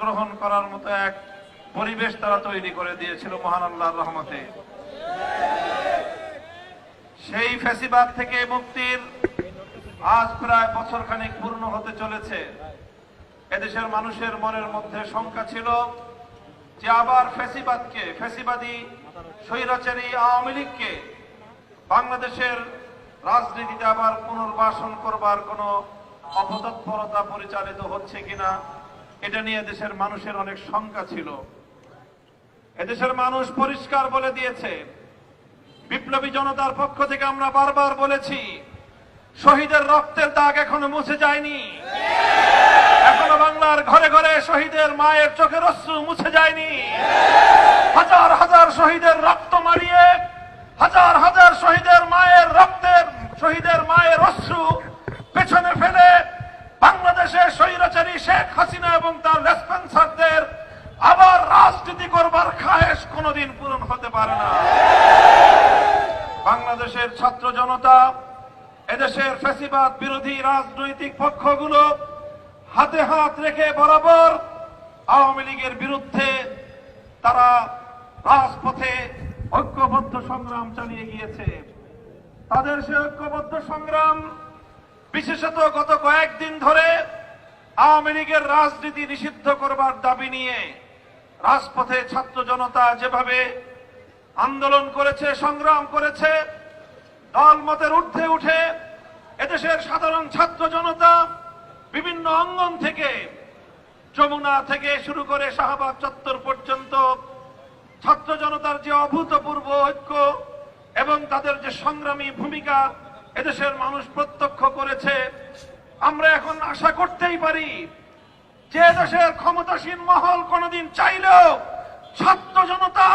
গ্রহণ করার মতো এক পরিবেশ তারা তৈরি করে দিয়েছিল মহান আল্লাহর রহমতে। সেই ফ্যাসিবাদ থেকে মুক্তির আজ প্রায় বছরখানেক পূর্ণ হতে চলেছে। এদেশের মানুষের মনের মধ্যে শঙ্কা ছিল যে আবার ফ্যাসিবাদী স্বৈরাচারী আওয়ামী লীগকে বাংলাদেশের রাজনীতিতে আবার পুনর্বাসন করবার কোনো অপতৎপরতা পরিচালিত হচ্ছে কিনা, এটা নিয়ে দেশের মানুষের অনেক শঙ্কা ছিল। এদেশের মানুষ পরিষ্কার বলে দিয়েছে, বিপ্লবী জনতার পক্ষ থেকে আমরা বারবার বলেছি, শহীদের রক্তের দাগ এখনো মুছে যায়নি, এখনো বাংলার ঘরে ঘরে শহীদের মায়ের চোখের অশ্রু মুছে যায়নি। হাজার হাজার শহীদের রক্ত মারিয়ে, হাজার হাজার শহীদের মায়ের অশ্রু পেছনে ফেলে বাংলাদেশের স্বৈরাচারী শেখ হাসিনা এবং তার রেসপন্সারদের আবার রাজনীতি করবার খায়েশ কোনোদিন পূরণ হতে পারে না। বাংলাদেশের ছাত্র জনতা, এদেশের ফ্যাসিবাদ বিরোধী রাজনৈতিক পক্ষগুলো হাতে হাত রেখে বরাবর আওয়ামী লীগের বিরুদ্ধে তারা রাজপথে ঐক্যবদ্ধ সংগ্রাম চালিয়ে গিয়েছে। তাদের সে ঐক্যবদ্ধ সংগ্রাম বিশেষত গত কয়েকদিন ধরে আওয়ামী লীগের রাজনীতি নিষিদ্ধ করবার দাবি নিয়ে রাজপথে ছাত্র জনতা যেভাবে আন্দোলন করেছে, সংগ্রাম করেছে, দলমতের ঊর্ধ্বে উঠে এদেশের সাধারণ ছাত্র জনতা বিভিন্ন অঙ্গন থেকে, যমুনা থেকে শুরু করে শাহবাগ চত্বর পর্যন্ত ছাত্র জনতার যে অভূতপূর্ব ঐক্য এবং তাদের যে সংগ্রামী ভূমিকা এদেশের মানুষ প্রত্যক্ষ করেছে। আমরা এখন আশা করতেই পারি যে দেশের ক্ষমতাসীন মহল কোনদিন চাইলেও ছাত্র জনতা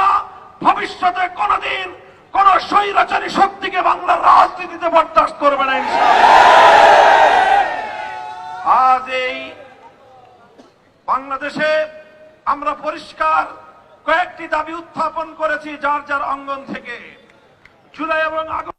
ভবিষ্যতে কোনদিন কোন স্বৈরাচারী শক্তিকে বাংলার রাজনীতিতে বরদাস্ত করবে না ইনশাআল্লাহ। আজ এই বাংলাদেশে আমরা পরিষ্কার কয়েকটি দাবি উত্থাপন করেছি যার যার অঙ্গন থেকে। জুলাই এবং আগস্ট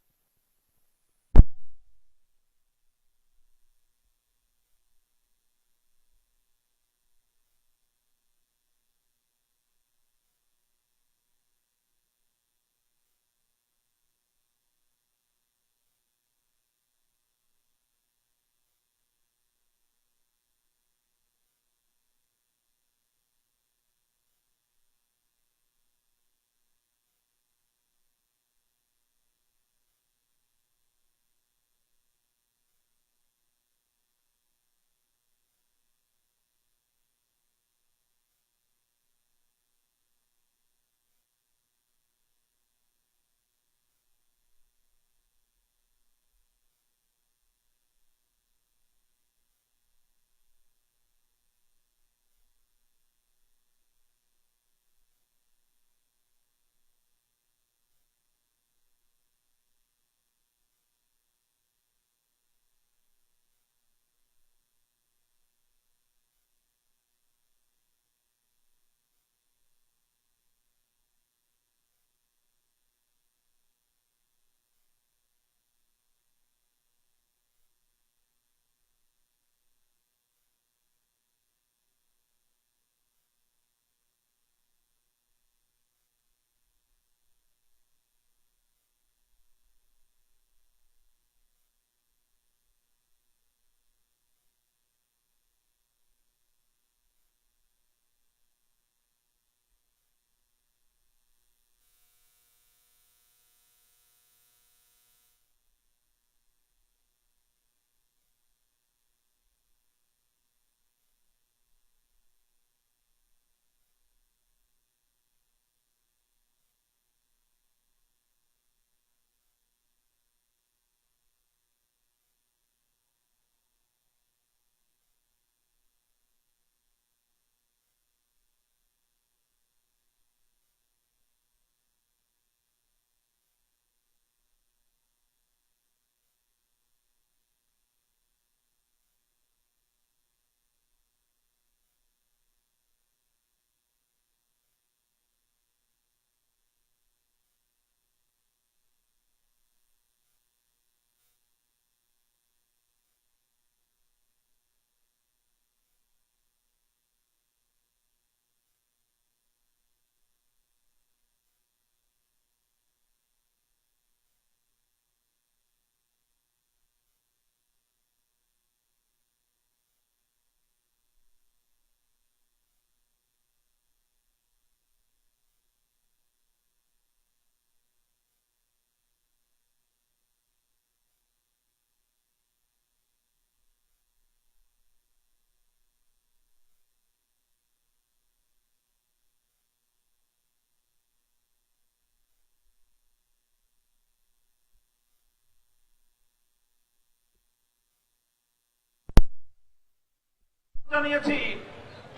জানিয়েছি,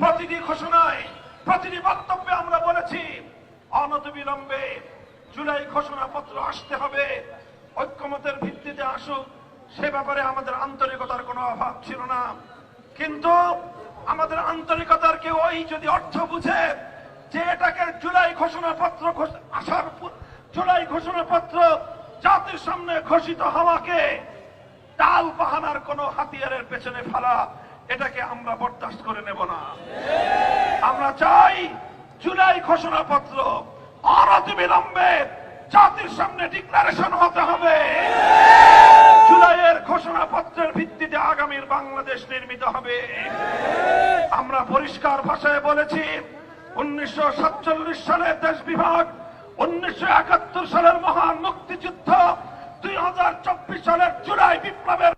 প্রতিটি ঘোষণায়, প্রতিটি বক্তব্যে আমরা বলেছি অনতিবিলম্বে জুলাই ঘোষণাপত্র আসতে হবে, ঐক্যমতের ভিত্তিতে আসুক। সে ব্যাপারে আমাদের আন্তরিকতার কোনো অভাব ছিল না। কিন্তু আমাদের আন্তরিকতার কেউ ওই যদি অর্থ বুঝে যে এটাকে জুলাই ঘোষণাপত্র জুলাই ঘোষণাপত্র জাতির সামনে ঘোষিত হওয়াকে টাল বাহানার কোন হাতিয়ারের পেছনে ফেলা, এটাকে আমরা বরদাস্ত করে নেব না। আমরা চাই জুলাই ঘোষণাপত্র অনতিবিলম্বে জাতির সামনে ডিক্লারেশন হতে হবে। জুলাইয়ের ঘোষণাপত্রের ভিত্তিতে আগামীর বাংলাদেশ নির্মিত হবে। আমরা পরিষ্কার ভাষায় বলেছি 1947 সালের দেশ বিভাগ, 1971 সালের মহান মুক্তিযুদ্ধ, 2024 সালের জুলাই বিপ্লবের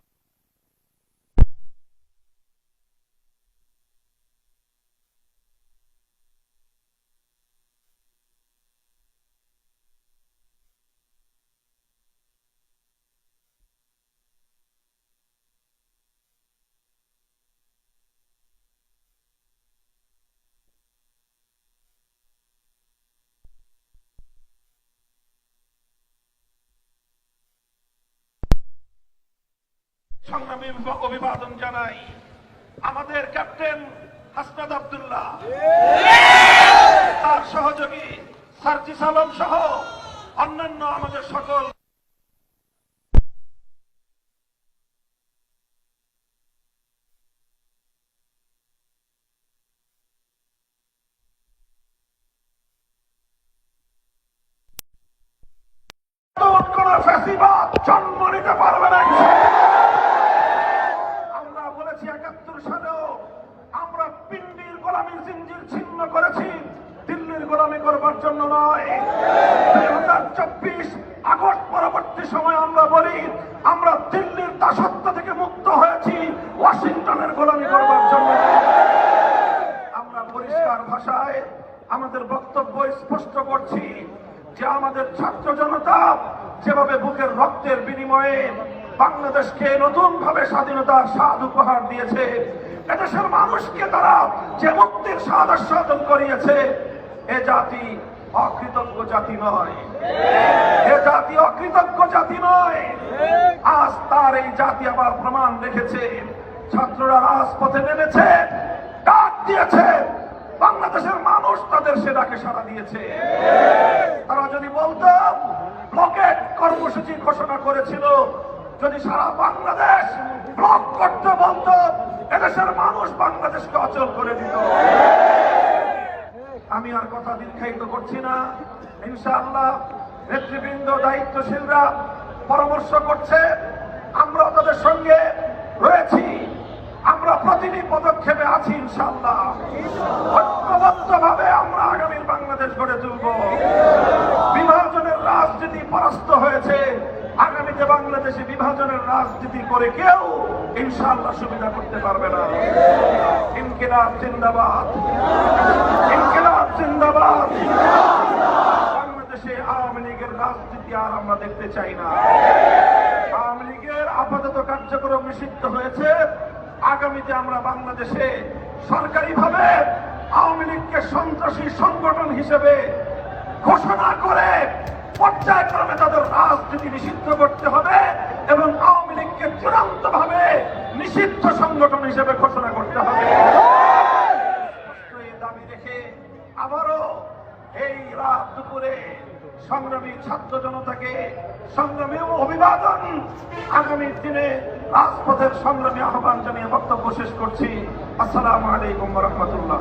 সংগ্রামী অভিবাদন জানাই আমাদের ক্যাপ্টেন হাসনাত আব্দুল্লাহ, তার সহযোগী সার্জিস আলম সহ অন্যান্য আমাদের সকল কোন ফ্যাসিবাদ জন্ম নিতে পারবে না। আমরা বলেছি 71 সালেও আমরা পিন্ডির গোলামীর জিঞ্জির ছিন্ন করেছি, দিল্লির গোলামী করবার জন্য নয়। 2024 আগস্ট পরবর্তী সময় আমরা বলি আমরা দিল্লির দাসত্ব থেকে মুক্ত হয়েছি, ওয়াশিংটনের গোলামী করবার জন্য। আমরা পরিষ্কার ভাষায় আমাদের বক্তব্য স্পষ্ট করছি যে আমাদের ছাত্র জনতা যেভাবে বুকের রক্তের বিনিময়ে বাংলাদেশকে নতুন ভাবে স্বাধীনতার স্বাদ উপহার দিয়েছে, এদেশের মানুষকে তারা যে মুক্তির স্বাদ আস্বাদন করিয়েছে, এ জাতি অকৃতজ্ঞ জাতি নয়, এ জাতি অকৃতজ্ঞ জাতি নয়। আজ তার এই জাতি আবার প্রমাণ রেখেছে। ছাত্ররা রাজপথে নেমেছে, ডাক দিয়েছে, বাংলাদেশের মানুষ তাদের সে ডাকে সাড়া দিয়েছে। তারা যদি বলতো ব্লকেট কর্মসূচি ঘোষণা করেছিল, যদি সারা বাংলাদেশ ব্লক করতে বলতো, এদেশের মানুষ বাংলাদেশকে অচল করে দিত। আমি আর কথা দীর্ঘায়িত করছি না। ইনশাআল্লাহ নেতৃবৃন্দ, দায়িত্বশীলরা পরামর্শ করছে, আমরা তাদের সঙ্গে রয়েছি, আমরা প্রতিটি পদক্ষেপে আছি। ইনশাআল্লাহ ঐক্যবদ্ধভাবে আমরা আগামীর বাংলাদেশ গড়ে তুলব। বিভাজনের রাজনীতি পরাস্ত হয়েছে, আগামীতে বাংলাদেশে বিভাজনের রাজনীতি করে কেউ ইনশাআল্লাহ সুবিধা করতে পারবে না। ইনকিলাব জিন্দাবাদ, ইনকিলাব জিন্দাবাদ। বাংলাদেশে আওয়ামী লীগের রাজনীতি আর আমরা দেখতে চাই না। আওয়ামী লীগের আপাতত কার্যক্রম নিষিদ্ধ হয়েছে। আগামীতে আমরা বাংলাদেশে সরকারিভাবে আওয়ামী লীগকে সন্ত্রাসী সংগঠন হিসেবে ঘোষণা করে পর্যায়ক্রমে তাদের রাজনীতি নিষিদ্ধ করতে হবে এবং আওয়ামী লীগকে চূড়ান্তভাবে নিষিদ্ধ সংগঠন হিসেবে ঘোষণা করতে হবে। এই দাবি রেখে আবারও এই রাত দুপুরে সংগ্রামী ছাত্র জনতাকে সংগ্রামী অভিবাদন, আগামীর দিনে রাজপথের সংগ্রামী আহ্বান জানিয়ে বক্তব্য শেষ করছি। আসসালামু আলাইকুম ওয়া রাহমাতুল্লাহ।